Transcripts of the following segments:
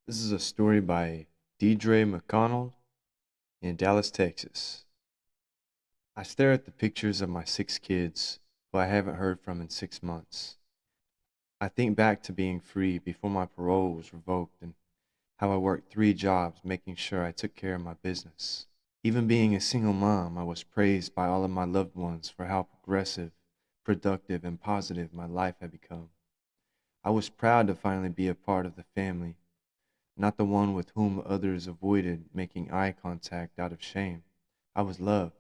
This is a story by Deidre Mconnelled in Dallas, Texas. I stare at the pictures of my 6 kids who I haven't heard from in 6 months. I think back to being free before my parole was revoked and how I worked 3 jobs making sure I took care of my business. Even being a single mom, I was praised by all of my loved ones for how progressive, productive, and positive my life had become. I was proud to finally be a part of the family, not the one with whom others avoided making eye contact out of shame. I was loved.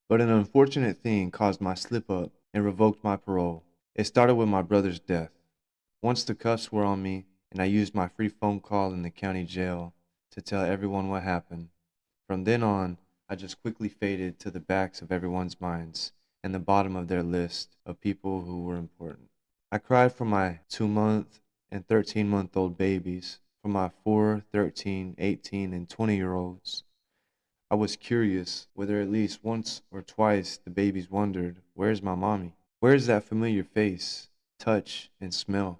But an unfortunate thing caused my slip up and revoked my parole. It started with my brother's death. Once the cuffs were on me and I used my free phone call in the county jail to tell everyone what happened, from then on, I just quickly faded to the backs of everyone's minds and the bottom of their list of people who were important. I cried for my 2 month and 13-month-old babies, for my 4, 13, 18, and 20-year-olds. I was curious whether at least once or twice the babies wondered, where's my mommy? Where's that familiar face, touch, and smell?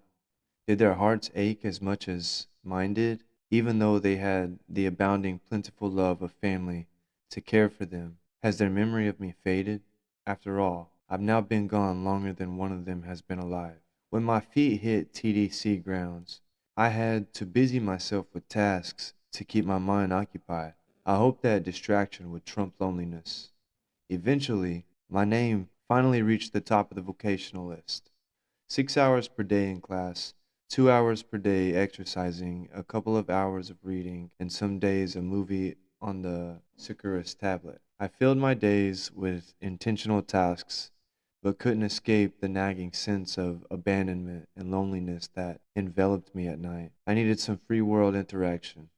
Did their hearts ache as much as mine did, even though they had the abounding, plentiful love of family to care for them? Has their memory of me faded? After all, I've now been gone longer than one of them has been alive. When my feet hit TDC grounds, I had to busy myself with tasks to keep my mind occupied. I hoped that distraction would trump loneliness. Eventually, my name finally reached the top of the vocational list. 6 hours per day in class, 2 hours per day exercising, a couple of hours of reading, and some days a movie on the Securus tablet. I filled my days with intentional tasks, but couldn't escape the nagging sense of abandonment and loneliness that enveloped me at night. I needed some free world interaction,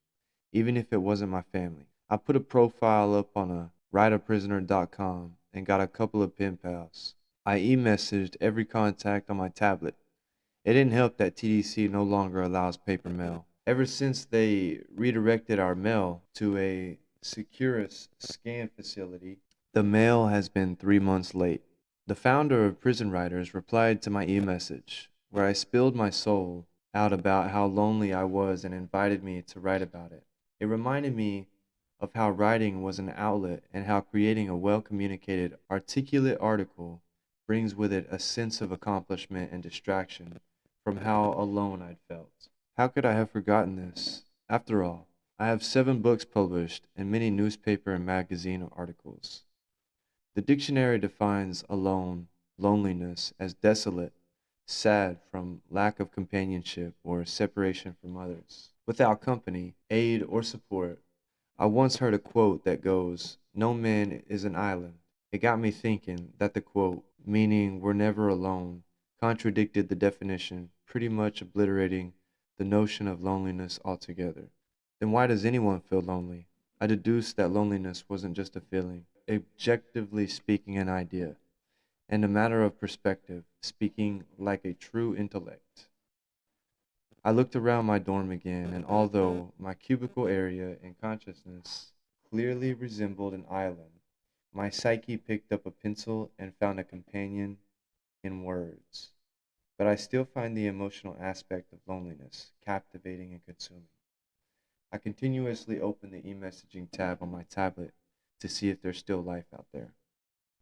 even if it wasn't my family. I put a profile up on a writeaprisoner.com and got a couple of pen pals. I e-messaged every contact on my tablet. It didn't help that TDC no longer allows paper mail. Ever since they redirected our mail to a Securus scan facility, the mail has been 3 months late. The founder of Prison Writers replied to my e-message, where I spilled my soul out about how lonely I was and invited me to write about it. It reminded me of how writing was an outlet and how creating a well-communicated, articulate article brings with it a sense of accomplishment and distraction from how alone I'd felt. How could I have forgotten this? After all, I have 7 books published and many newspaper and magazine articles. The dictionary defines alone, loneliness, as desolate, sad from lack of companionship or separation from others, without company, aid, or support. I once heard a quote that goes, "No man is an island." It got me thinking that the quote, meaning we're never alone, contradicted the definition, pretty much obliterating the notion of loneliness altogether. Then why does anyone feel lonely? I deduced that loneliness wasn't just a feeling, objectively speaking, an idea, and a matter of perspective, speaking like a true intellect. I looked around my dorm again, and although my cubicle area and consciousness clearly resembled an island, my psyche picked up a pencil and found a companion in words. But I still find the emotional aspect of loneliness captivating and consuming. I continuously open the e-messaging tab on my tablet to see if there's still life out there.